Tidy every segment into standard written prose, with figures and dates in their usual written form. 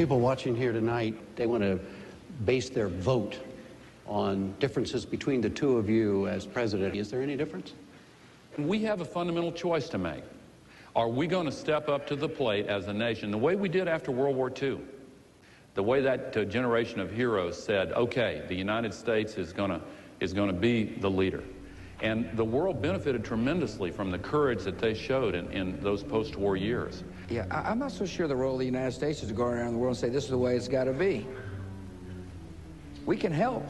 people watching here tonight, they want to base their vote on differences between the two of you as president. Is there any difference? We have a fundamental choice to make. Are we going to step up to the plate as a nation, the way we did after World War II? The way that generation of heroes said, okay, the United States is going to be the leader. And the world benefited tremendously from the courage that they showed in those post-war years. Yeah, I'm not so sure the role of the United States is to go around the world and say, this is the way it's got to be. We can help.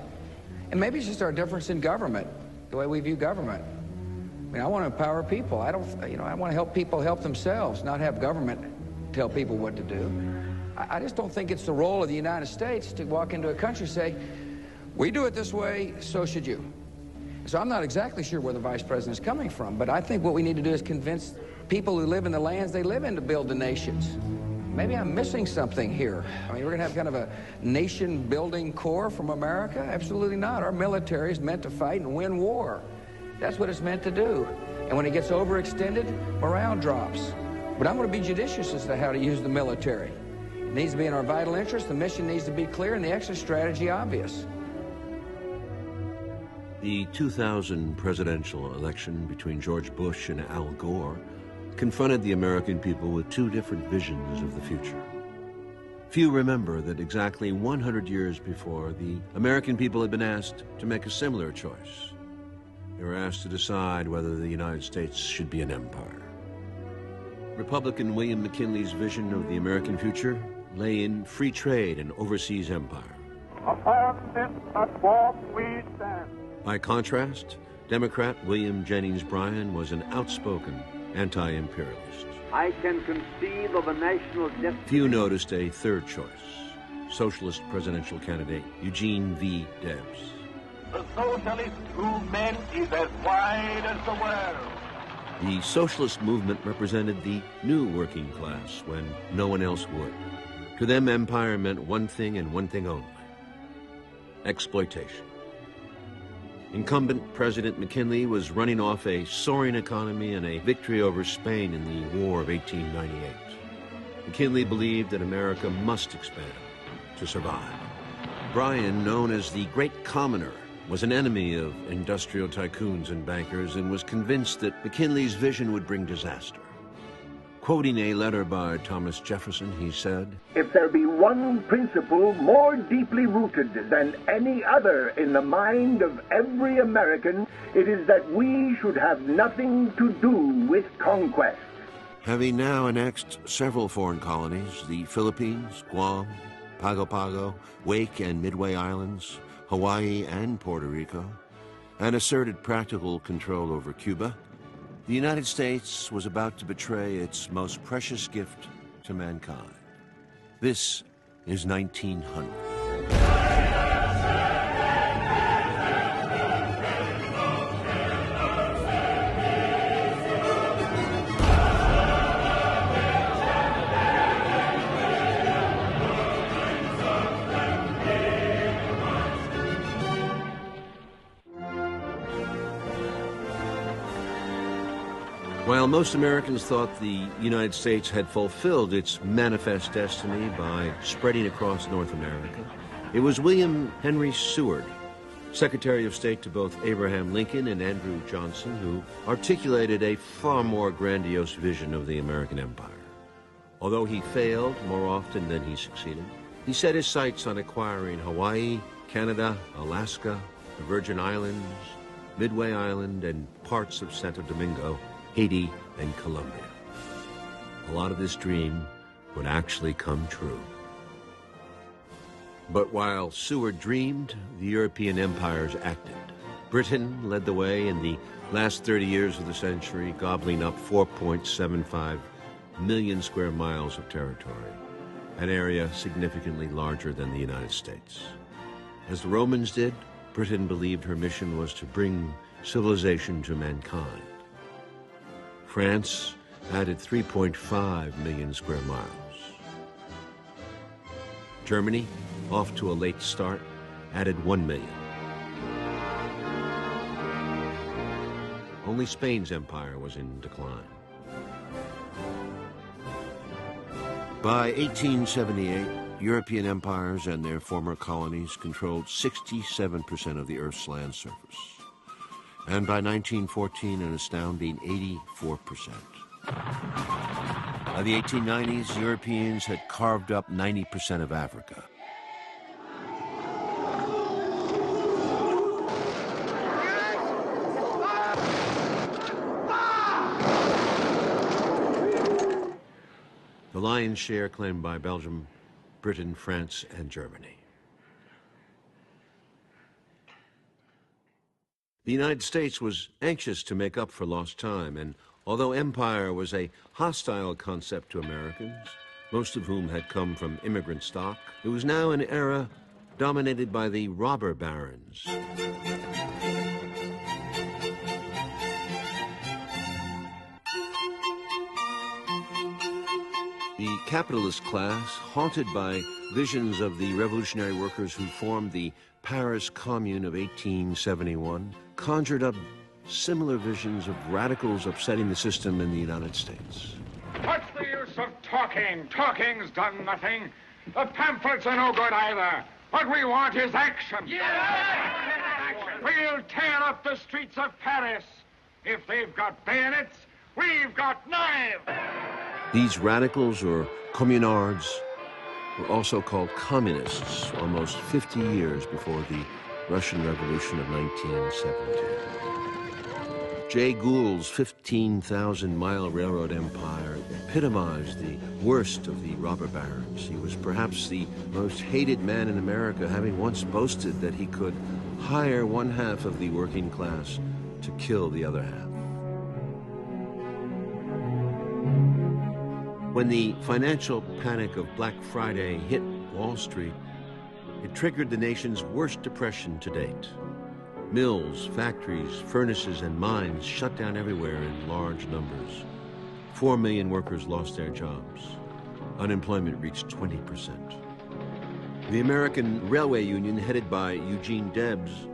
And maybe it's just our difference in government, the way we view government. I mean, I want to empower people. I want to help people help themselves, not have government tell people what to do. I just don't think it's the role of the United States to walk into a country and say, we do it this way, so should you. So I'm not exactly sure where the vice president is coming from, but I think what we need to do is convince people who live in the lands they live in to build the nations. Maybe I'm missing something here. I mean, we're going to have kind of a nation-building corps from America? Absolutely not. Our military is meant to fight and win war. That's what it's meant to do. And when it gets overextended, morale drops. But I'm going to be judicious as to how to use the military. It needs to be in our vital interest, the mission needs to be clear, and the exit strategy obvious. The 2000 presidential election between George Bush and Al Gore confronted the American people with two different visions of the future. Few remember that exactly 100 years before, the American people had been asked to make a similar choice. They were asked to decide whether the United States should be an empire. Republican William McKinley's vision of the American future lay in free trade and overseas empire. Upon this platform we stand. By contrast, Democrat William Jennings Bryan was an outspoken anti-imperialist. I can conceive of a national destiny. Few noticed a third choice, socialist presidential candidate Eugene V. Debs. The socialist movement is as wide as the world. The socialist movement represented the new working class when no one else would. To them, empire meant one thing and one thing only: exploitation. Incumbent President McKinley was running off a soaring economy and a victory over Spain in the War of 1898. McKinley believed that America must expand to survive. Bryan, known as the Great Commoner, was an enemy of industrial tycoons and bankers and was convinced that McKinley's vision would bring disaster. Quoting a letter by Thomas Jefferson, he said, "If there be one principle more deeply rooted than any other in the mind of every American, it is that we should have nothing to do with conquest." Having now annexed several foreign colonies, the Philippines, Guam, Pago Pago, Wake and Midway Islands, Hawaii and Puerto Rico, and asserted practical control over Cuba, the United States was about to betray its most precious gift to mankind. This is 1900. While most Americans thought the United States had fulfilled its manifest destiny by spreading across North America, it was William Henry Seward, Secretary of State to both Abraham Lincoln and Andrew Johnson, who articulated a far more grandiose vision of the American empire. Although he failed more often than he succeeded, he set his sights on acquiring Hawaii, Canada, Alaska, the Virgin Islands, Midway Island, and parts of Santo Domingo, Haiti, and Colombia. A lot of this dream would actually come true. But while Seward dreamed, the European empires acted. Britain led the way in the last 30 years of the century, gobbling up 4.75 million square miles of territory, an area significantly larger than the United States. As the Romans did, Britain believed her mission was to bring civilization to mankind. France added 3.5 million square miles. Germany, off to a late start, added 1 million. Only Spain's empire was in decline. By 1878, European empires and their former colonies controlled 67% of the Earth's land surface. And by 1914, an astounding 84%. By the 1890s, Europeans had carved up 90% of Africa. The lion's share claimed by Belgium, Britain, France, and Germany. The United States was anxious to make up for lost time, and although empire was a hostile concept to Americans, most of whom had come from immigrant stock, it was now an era dominated by the robber barons. The capitalist class, haunted by visions of the revolutionary workers who formed the Paris Commune of 1871, conjured up similar visions of radicals upsetting the system in the United States. What's the use of talking? Talking's done nothing. The pamphlets are no good either. What we want is action. Yeah! We'll tear up the streets of Paris. If they've got bayonets, we've got knives. These radicals, or communards, were also called communists almost 50 years before the Russian Revolution of 1917. Jay Gould's 15,000-mile railroad empire epitomized the worst of the robber barons. He was perhaps the most hated man in America, having once boasted that he could hire one half of the working class to kill the other half. When the financial panic of Black Friday hit Wall Street, it triggered the nation's worst depression to date. Mills, factories, furnaces, and mines shut down everywhere in large numbers. 4 million workers lost their jobs. Unemployment reached 20%. The American Railway Union, headed by Eugene Debs,